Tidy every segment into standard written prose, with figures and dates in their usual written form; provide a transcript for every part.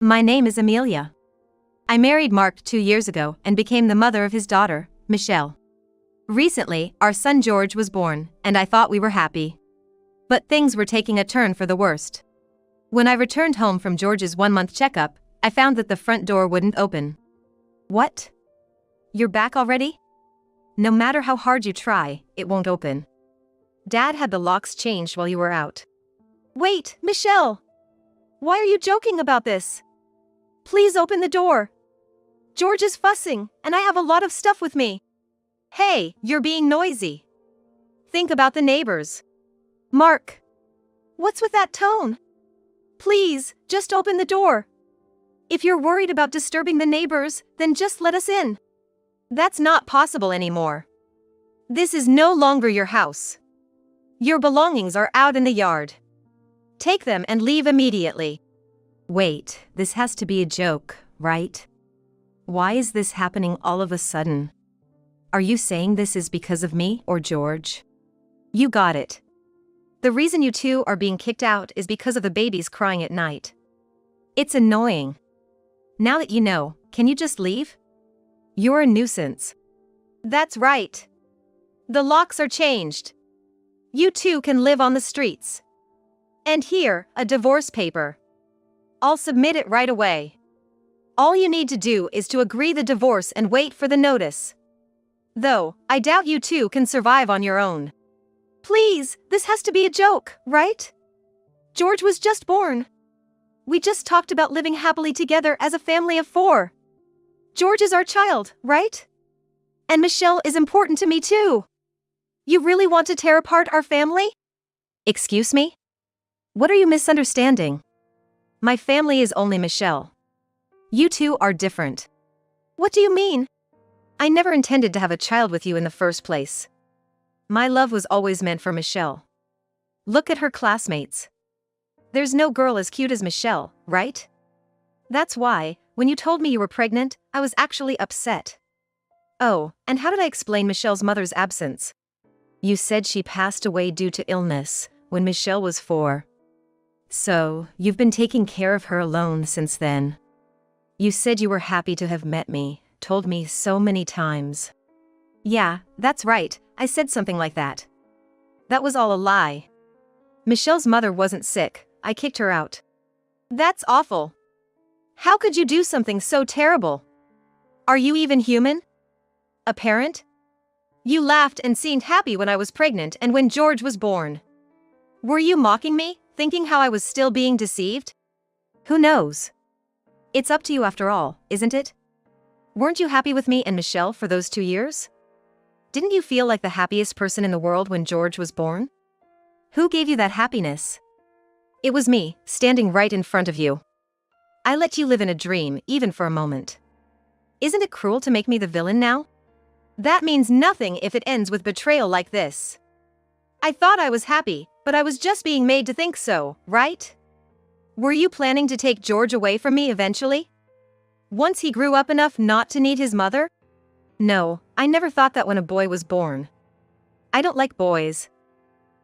My name is Amelia. I married Mark 2 years ago and became the mother of his daughter, Michelle. Recently, our son George was born, and I thought we were happy. But things were taking a turn for the worst. When I returned home from George's 1-month checkup, I found that the front door wouldn't open. What? You're back already? No matter how hard you try, it won't open. Dad had the locks changed while you were out. Wait, Michelle! Why are you joking about this? Please open the door. George is fussing, and I have a lot of stuff with me. Hey, you're being noisy. Think about the neighbors. Mark. What's with that tone? Please, just open the door. If you're worried about disturbing the neighbors, then just let us in. That's not possible anymore. This is no longer your house. Your belongings are out in the yard. Take them and leave immediately. Wait, this has to be a joke, right? Why is this happening all of a sudden? Are you saying this is because of me or George? You got it. The reason you two are being kicked out is because of the babies crying at night. It's annoying. Now that you know, can you just leave? You're a nuisance. That's right. The locks are changed. You two can live on the streets. And here, a divorce paper. I'll submit it right away. All you need to do is to agree the divorce and wait for the notice. Though, I doubt you two can survive on your own. Please, this has to be a joke, right? George was just born. We just talked about living happily together as a family of 4. George is our child, right? And Michelle is important to me too. You really want to tear apart our family? Excuse me? What are you misunderstanding? My family is only Michelle. You two are different. What do you mean? I never intended to have a child with you in the first place. My love was always meant for Michelle. Look at her classmates. There's no girl as cute as Michelle, right? That's why, when you told me you were pregnant, I was actually upset. Oh, and how did I explain Michelle's mother's absence? You said she passed away due to illness when Michelle was 4. So, you've been taking care of her alone since then. You said you were happy to have met me, told me so many times. Yeah, that's right, I said something like that. That was all a lie. Michelle's mother wasn't sick, I kicked her out. That's awful. How could you do something so terrible? Are you even human? A parent? You laughed and seemed happy when I was pregnant and when George was born. Were you mocking me, thinking how I was still being deceived? Who knows? It's up to you after all, isn't it? Weren't you happy with me and Michelle for those 2 years? Didn't you feel like the happiest person in the world when George was born? Who gave you that happiness? It was me, standing right in front of you. I let you live in a dream, even for a moment. Isn't it cruel to make me the villain now? That means nothing if it ends with betrayal like this. I thought I was happy, but I was just being made to think so, right? Were you planning to take George away from me eventually? Once he grew up enough not to need his mother? No, I never thought that when a boy was born. I don't like boys.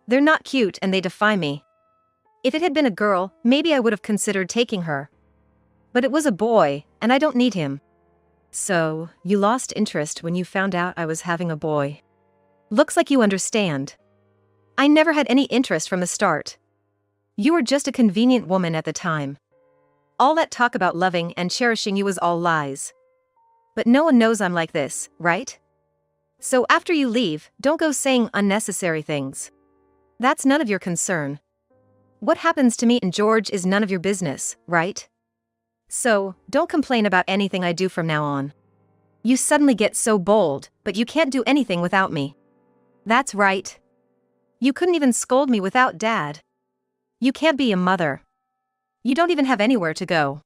They're not cute and they defy me. If it had been a girl, maybe I would have considered taking her. But it was a boy, and I don't need him. So, you lost interest when you found out I was having a boy. Looks like you understand. I never had any interest from the start. You were just a convenient woman at the time. All that talk about loving and cherishing you was all lies. But no one knows I'm like this, right? So after you leave, don't go saying unnecessary things. That's none of your concern. What happens to me and George is none of your business, right? So, don't complain about anything I do from now on. You suddenly get so bold, but you can't do anything without me. That's right. You couldn't even scold me without Dad. You can't be a mother. You don't even have anywhere to go.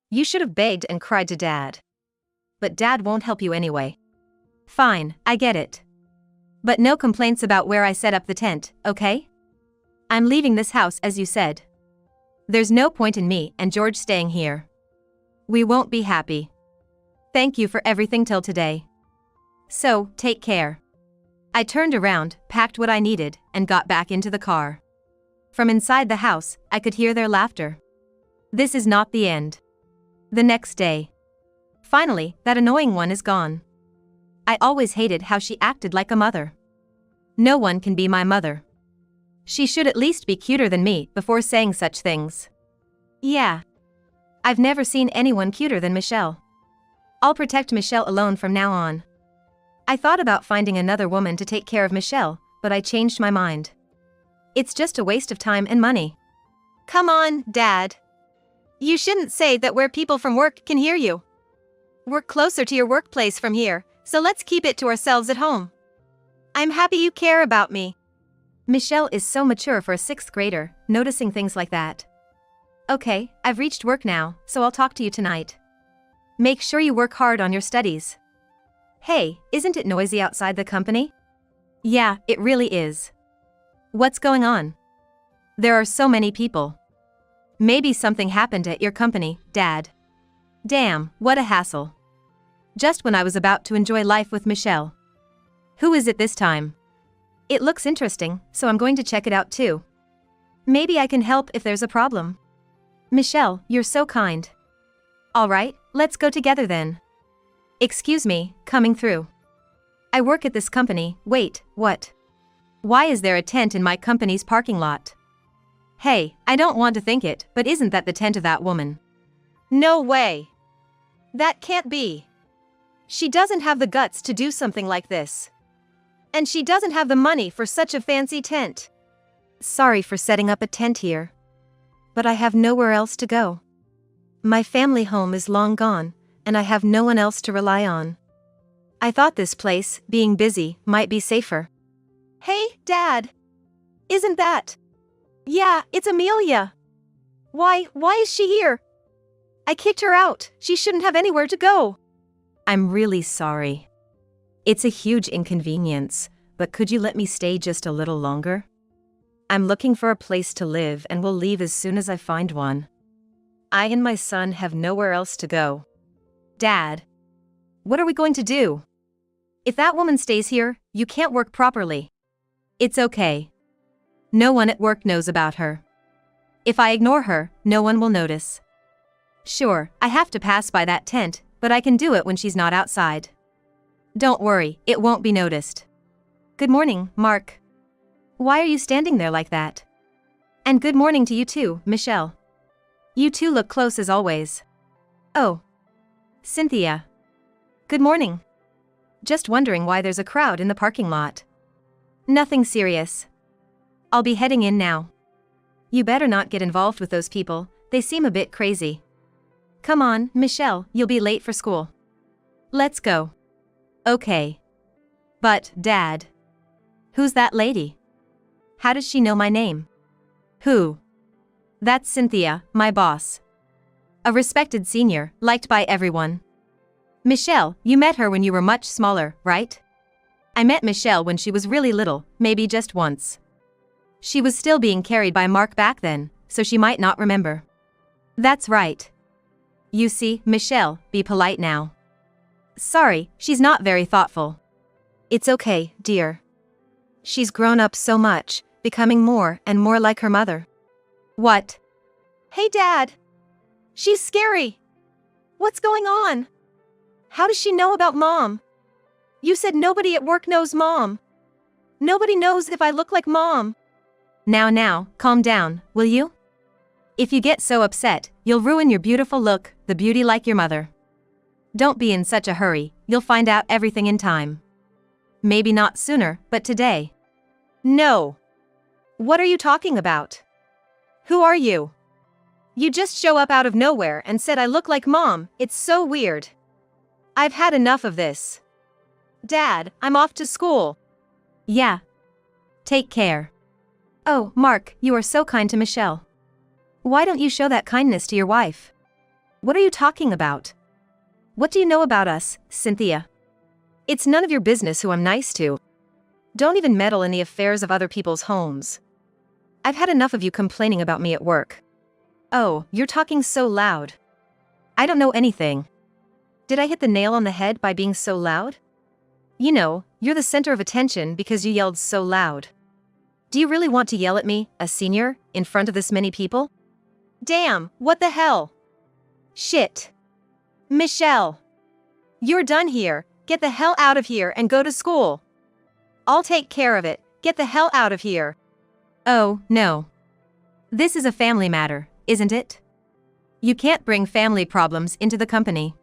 You should have begged and cried to Dad. But Dad won't help you anyway. Fine, I get it. But no complaints about where I set up the tent, okay? I'm leaving this house as you said. There's no point in me and George staying here. We won't be happy. Thank you for everything till today. So, take care. I turned around, packed what I needed, and got back into the car. From inside the house, I could hear their laughter. This is not the end. The next day. Finally, that annoying one is gone. I always hated how she acted like a mother. No one can be my mother. She should at least be cuter than me before saying such things. Yeah. I've never seen anyone cuter than Michelle. I'll protect Michelle alone from now on. I thought about finding another woman to take care of Michelle, but I changed my mind. It's just a waste of time and money. Come on, Dad. You shouldn't say that where people from work can hear you. We're closer to your workplace from here, so let's keep it to ourselves at home. I'm happy you care about me. Michelle is so mature for a 6th grader, noticing things like that. Okay, I've reached work now, so I'll talk to you tonight. Make sure you work hard on your studies. Hey, isn't it noisy outside the company? Yeah, it really is. What's going on? There are so many people. Maybe something happened at your company, Dad. Damn, what a hassle. Just when I was about to enjoy life with Michelle. Who is it this time? It looks interesting, so I'm going to check it out too. Maybe I can help if there's a problem. Michelle, you're so kind. Alright, let's go together then. Excuse me, coming through. I work at this company. Wait, what? Why is there a tent in my company's parking lot? Hey, I don't want to think it, but isn't that the tent of that woman? No way. That can't be. She doesn't have the guts to do something like this. And she doesn't have the money for such a fancy tent. Sorry for setting up a tent here. But I have nowhere else to go. My family home is long gone, and I have no one else to rely on. I thought this place, being busy, might be safer. Hey, Dad. Isn't that? Yeah, it's Amelia. Why is she here? I kicked her out. She shouldn't have anywhere to go. I'm really sorry. It's a huge inconvenience, but could you let me stay just a little longer? I'm looking for a place to live and will leave as soon as I find one. I and my son have nowhere else to go. Dad, what are we going to do? If that woman stays here, you can't work properly. It's okay. No one at work knows about her. If I ignore her, no one will notice. Sure, I have to pass by that tent, but I can do it when she's not outside. Don't worry, it won't be noticed. Good morning, Mark. Why are you standing there like that? And good morning to you too, Michelle. You two look close as always. Oh. Cynthia. Good morning. Just wondering why there's a crowd in the parking lot. Nothing serious. I'll be heading in now. You better not get involved with those people, they seem a bit crazy. Come on, Michelle, you'll be late for school. Let's go. Okay. But, Dad. Who's that lady? How does she know my name? Who? That's Cynthia, my boss. A respected senior, liked by everyone. Michelle, you met her when you were much smaller, right? I met Michelle when she was really little, maybe just once. She was still being carried by Mark back then, so she might not remember. That's right. You see, Michelle, be polite now. Sorry, she's not very thoughtful. It's okay, dear. She's grown up so much, becoming more and more like her mother. What? Hey, Dad. She's scary. What's going on? How does she know about Mom? You said nobody at work knows Mom. Nobody knows if I look like Mom. Now, calm down, will you? If you get so upset, you'll ruin your beautiful look, the beauty like your mother. Don't be in such a hurry, you'll find out everything in time. Maybe not sooner, but today. No. What are you talking about? Who are you? You just show up out of nowhere and said I look like Mom, it's so weird. I've had enough of this. Dad, I'm off to school. Yeah. Take care. Oh, Mark, you are so kind to Michelle. Why don't you show that kindness to your wife? What are you talking about? What do you know about us, Cynthia? It's none of your business who I'm nice to. Don't even meddle in the affairs of other people's homes. I've had enough of you complaining about me at work. Oh, you're talking so loud. I don't know anything. Did I hit the nail on the head by being so loud? You know, you're the center of attention because you yelled so loud. Do you really want to yell at me, a senior, in front of this many people? Damn, what the hell? Shit. Michelle! You're done here, get the hell out of here and go to school. I'll take care of it, get the hell out of here. Oh, no. This is a family matter, isn't it? You can't bring family problems into the company.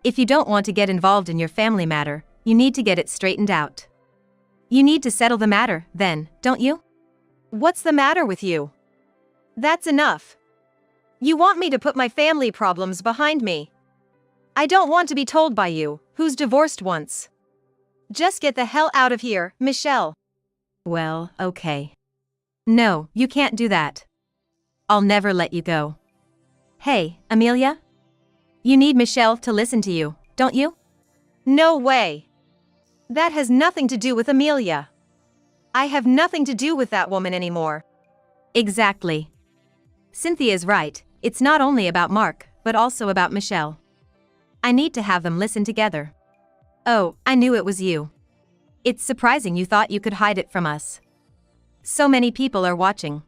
If you don't want to get involved in your family matter, you need to get it straightened out. You need to settle the matter, then, don't you? What's the matter with you? That's enough. You want me to put my family problems behind me. I don't want to be told by you, who's divorced once. Just get the hell out of here, Michelle. Well, okay. No, you can't do that. I'll never let you go. Hey, Amelia? You need Michelle to listen to you, don't you? No way. That has nothing to do with Amelia. I have nothing to do with that woman anymore. Exactly. Cynthia's right, it's not only about Mark, but also about Michelle. I need to have them listen together. Oh, I knew it was you. It's surprising you thought you could hide it from us. So many people are watching.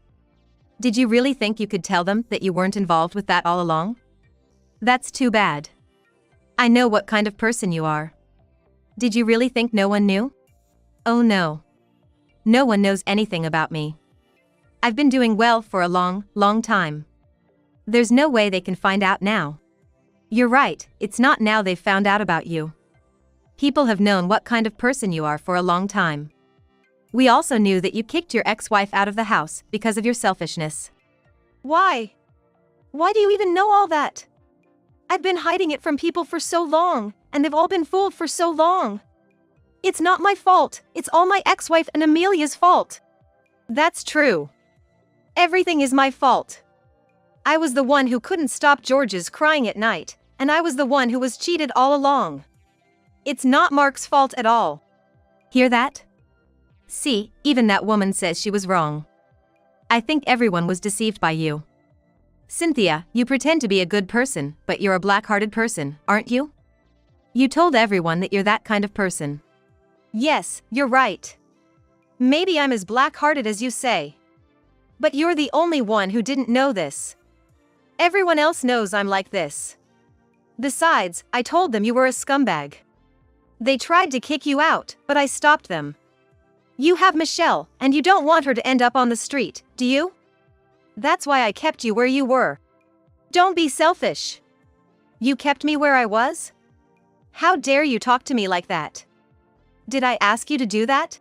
Did you really think you could tell them that you weren't involved with that all along? That's too bad. I know what kind of person you are. Did you really think no one knew? Oh no. No one knows anything about me. I've been doing well for a long, long time. There's no way they can find out now. You're right, it's not now they've found out about you. People have known what kind of person you are for a long time. We also knew that you kicked your ex-wife out of the house because of your selfishness. Why? Why do you even know all that? I've been hiding it from people for so long, and they've all been fooled for so long. It's not my fault, it's all my ex-wife and Amelia's fault. That's true. Everything is my fault. I was the one who couldn't stop George's crying at night, and I was the one who was cheated all along. It's not Mark's fault at all. Hear that? See, even that woman says she was wrong. I think everyone was deceived by you. Cynthia, you pretend to be a good person, but you're a black-hearted person, aren't you? You told everyone that you're that kind of person. Yes, you're right. Maybe I'm as black-hearted as you say. But you're the only one who didn't know this. Everyone else knows I'm like this. Besides, I told them you were a scumbag. They tried to kick you out, but I stopped them. You have Michelle, and you don't want her to end up on the street, do you? That's why I kept you where you were. Don't be selfish. You kept me where I was? How dare you talk to me like that? Did I ask you to do that?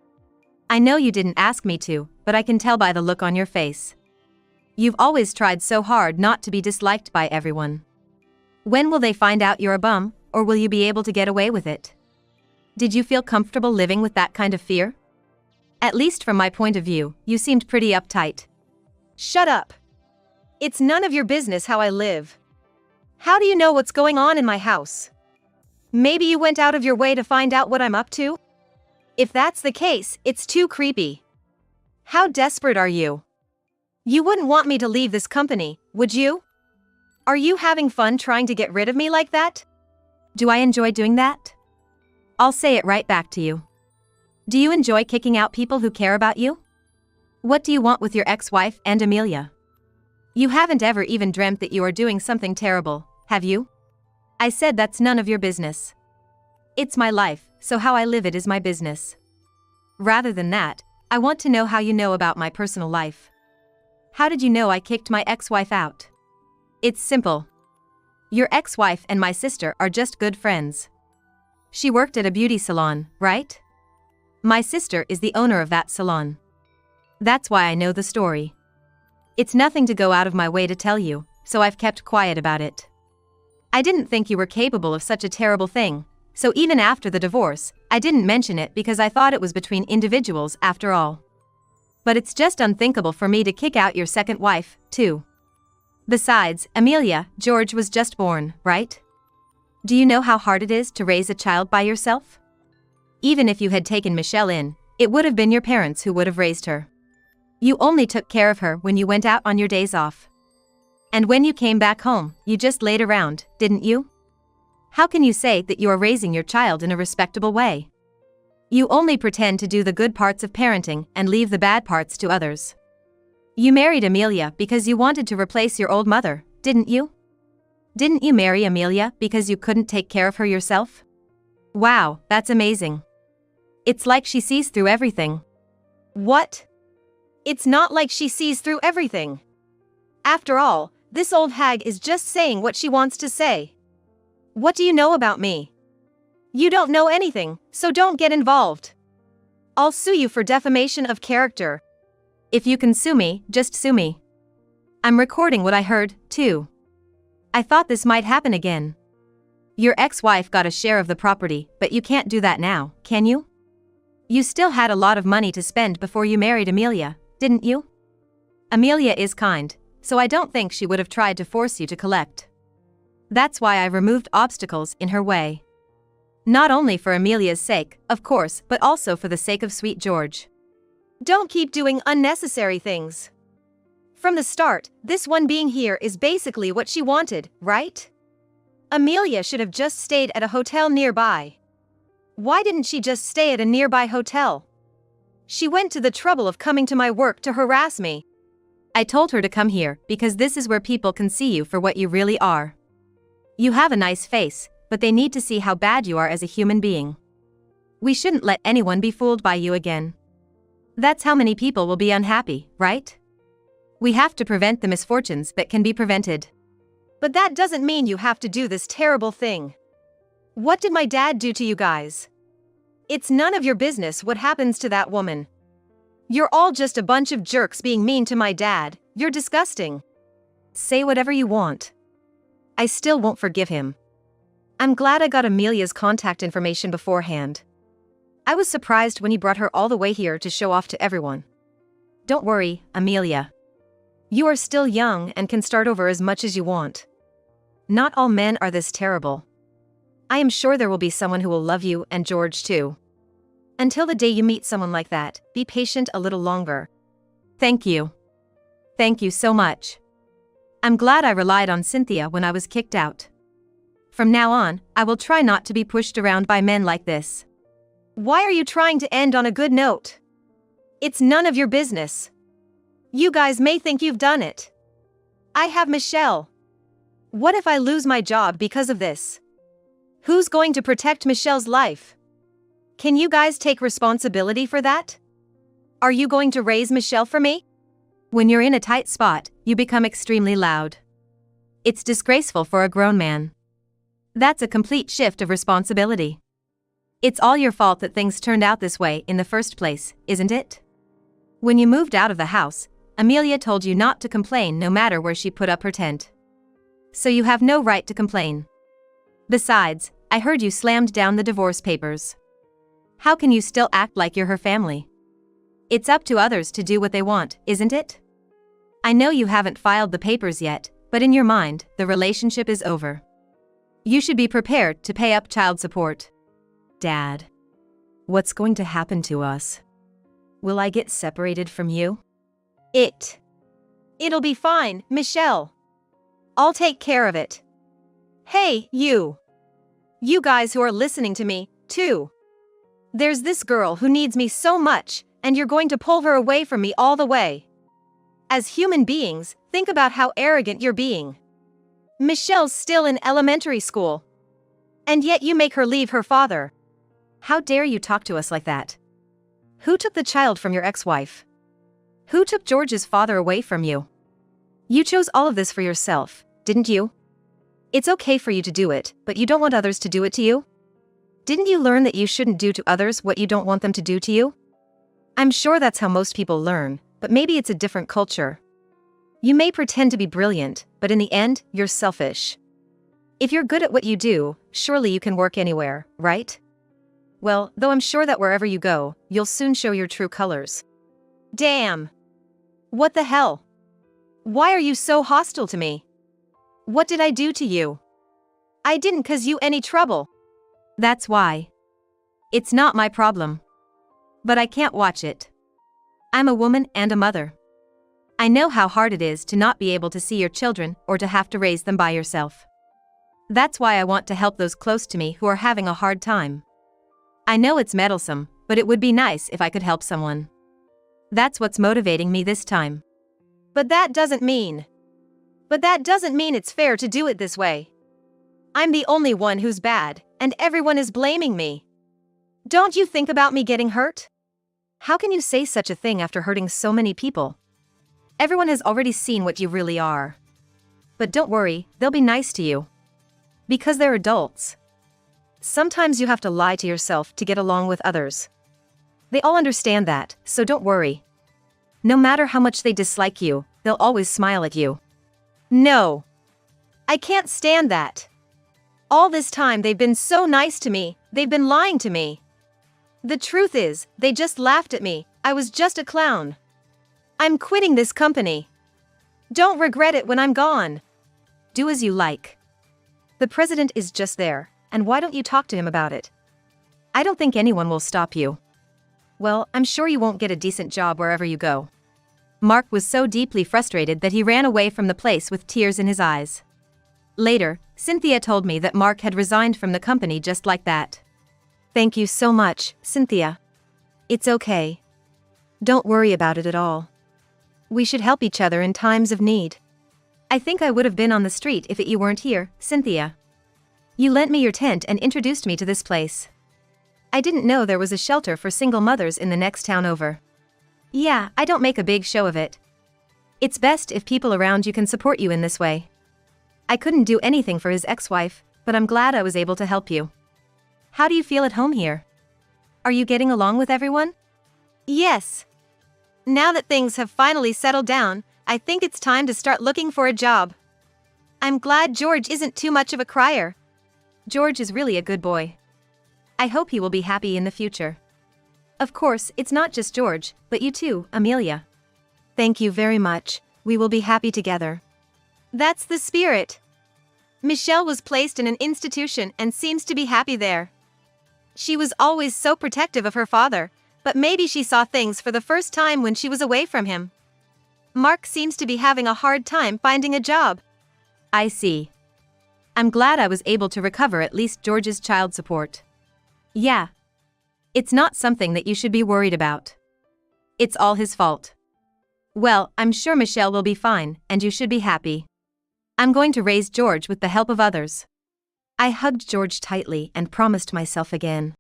I know you didn't ask me to, but I can tell by the look on your face. You've always tried so hard not to be disliked by everyone. When will they find out you're a bum, or will you be able to get away with it? Did you feel comfortable living with that kind of fear? At least from my point of view, you seemed pretty uptight. Shut up. It's none of your business how I live. How do you know what's going on in my house? Maybe you went out of your way to find out what I'm up to? If that's the case, it's too creepy. How desperate are you? You wouldn't want me to leave this company, would you? Are you having fun trying to get rid of me like that? Do I enjoy doing that? I'll say it right back to you. Do you enjoy kicking out people who care about you? What do you want with your ex-wife and Amelia? You haven't ever even dreamt that you are doing something terrible, have you? I said that's none of your business. It's my life, so how I live it is my business. Rather than that, I want to know how you know about my personal life. How did you know I kicked my ex-wife out? It's simple. Your ex-wife and my sister are just good friends. She worked at a beauty salon, right? My sister is the owner of that salon. That's why I know the story. It's nothing to go out of my way to tell you, so I've kept quiet about it. I didn't think you were capable of such a terrible thing, so even after the divorce, I didn't mention it because I thought it was between individuals after all. But it's just unthinkable for me to kick out your second wife, too. Besides, Amelia, George was just born, right? Do you know how hard it is to raise a child by yourself? Even if you had taken Michelle in, it would have been your parents who would have raised her. You only took care of her when you went out on your days off. And when you came back home, you just laid around, didn't you? How can you say that you are raising your child in a respectable way? You only pretend to do the good parts of parenting and leave the bad parts to others. You married Amelia because you wanted to replace your old mother, didn't you? Didn't you marry Amelia because you couldn't take care of her yourself? Wow, that's amazing. It's like she sees through everything. What? It's not like she sees through everything. After all, this old hag is just saying what she wants to say. What do you know about me? You don't know anything, so don't get involved. I'll sue you for defamation of character. If you can sue me, just sue me. I'm recording what I heard, too. I thought this might happen again. Your ex-wife got a share of the property, but you can't do that now, can you? You still had a lot of money to spend before you married Amelia, didn't you? Amelia is kind, so I don't think she would have tried to force you to collect. That's why I removed obstacles in her way. Not only for Amelia's sake, of course, but also for the sake of sweet George. Don't keep doing unnecessary things. From the start, this one being here is basically what she wanted, right? Amelia should have just stayed at a hotel nearby. Why didn't she just stay at a nearby hotel? She went to the trouble of coming to my work to harass me. I told her to come here because this is where people can see you for what you really are. You have a nice face, but they need to see how bad you are as a human being. We shouldn't let anyone be fooled by you again. That's how many people will be unhappy, right? We have to prevent the misfortunes that can be prevented. But that doesn't mean you have to do this terrible thing. What did my dad do to you guys? It's none of your business what happens to that woman. You're all just a bunch of jerks being mean to my dad. You're disgusting. Say whatever you want. I still won't forgive him. I'm glad I got Amelia's contact information beforehand. I was surprised when he brought her all the way here to show off to everyone. Don't worry, Amelia. You are still young and can start over as much as you want. Not all men are this terrible. I am sure there will be someone who will love you and George too. Until the day you meet someone like that, be patient a little longer. Thank you. Thank you so much. I'm glad I relied on Cynthia when I was kicked out. From now on, I will try not to be pushed around by men like this. Why are you trying to end on a good note? It's none of your business. You guys may think you've done it. I have Michelle. What if I lose my job because of this? Who's going to protect Michelle's life? Can you guys take responsibility for that? Are you going to raise Michelle for me? When you're in a tight spot, you become extremely loud. It's disgraceful for a grown man. That's a complete shift of responsibility. It's all your fault that things turned out this way in the first place, isn't it? When you moved out of the house, Amelia told you not to complain no matter where she put up her tent. So you have no right to complain. Besides, I heard you slammed down the divorce papers. How can you still act like you're her family? It's up to others to do what they want, isn't it? I know you haven't filed the papers yet, but in your mind, the relationship is over. You should be prepared to pay up child support. Dad, what's going to happen to us? Will I get separated from you? It'll be fine, Michelle. I'll take care of it. Hey, you. You guys who are listening to me, too. There's this girl who needs me so much, and you're going to pull her away from me all the way. As human beings, think about how arrogant you're being. Michelle's still in elementary school. And yet you make her leave her father. How dare you talk to us like that? Who took the child from your ex-wife? Who took George's father away from you? You chose all of this for yourself, didn't you? It's okay for you to do it, but you don't want others to do it to you? Didn't you learn that you shouldn't do to others what you don't want them to do to you? I'm sure that's how most people learn, but maybe it's a different culture. You may pretend to be brilliant, but in the end, you're selfish. If you're good at what you do, surely you can work anywhere, right? Well, though I'm sure that wherever you go, you'll soon show your true colors. Damn! What the hell? Why are you so hostile to me? What did I do to you? I didn't cause you any trouble. That's why. It's not my problem. But I can't watch it. I'm a woman and a mother. I know how hard it is to not be able to see your children or to have to raise them by yourself. That's why I want to help those close to me who are having a hard time. I know it's meddlesome, but it would be nice if I could help someone. That's what's motivating me this time. But that doesn't mean. But that doesn't mean it's fair to do it this way. I'm the only one who's bad, and everyone is blaming me. Don't you think about me getting hurt? How can you say such a thing after hurting so many people? Everyone has already seen what you really are. But don't worry, they'll be nice to you. Because they're adults. Sometimes you have to lie to yourself to get along with others. They all understand that, so don't worry. No matter how much they dislike you, they'll always smile at you. No. I can't stand that. All this time they've been so nice to me, they've been lying to me. The truth is, they just laughed at me, I was just a clown. I'm quitting this company. Don't regret it when I'm gone. Do as you like. The president is just there, and why don't you talk to him about it? I don't think anyone will stop you. Well, I'm sure you won't get a decent job wherever you go. Mark was so deeply frustrated that he ran away from the place with tears in his eyes. Later, Cynthia told me that Mark had resigned from the company just like that. Thank you so much, Cynthia. It's okay. Don't worry about it at all. We should help each other in times of need. I think I would have been on the street if you weren't here, Cynthia. You lent me your tent and introduced me to this place. I didn't know there was a shelter for single mothers in the next town over. Yeah, I don't make a big show of it. It's best if people around you can support you in this way. I couldn't do anything for his ex-wife, but I'm glad I was able to help you. How do you feel at home here? Are you getting along with everyone? Yes. Now that things have finally settled down, I think it's time to start looking for a job. I'm glad George isn't too much of a crier. George is really a good boy. I hope he will be happy in the future. Of course, it's not just George, but you too, Amelia. Thank you very much. We will be happy together. That's the spirit. Michelle was placed in an institution and seems to be happy there. She was always so protective of her father, but maybe she saw things for the first time when she was away from him. Mark seems to be having a hard time finding a job. I see. I'm glad I was able to recover at least George's child support. Yeah. It's not something that you should be worried about. It's all his fault. Well, I'm sure Michelle will be fine, and you should be happy. I'm going to raise George with the help of others. I hugged George tightly and promised myself again.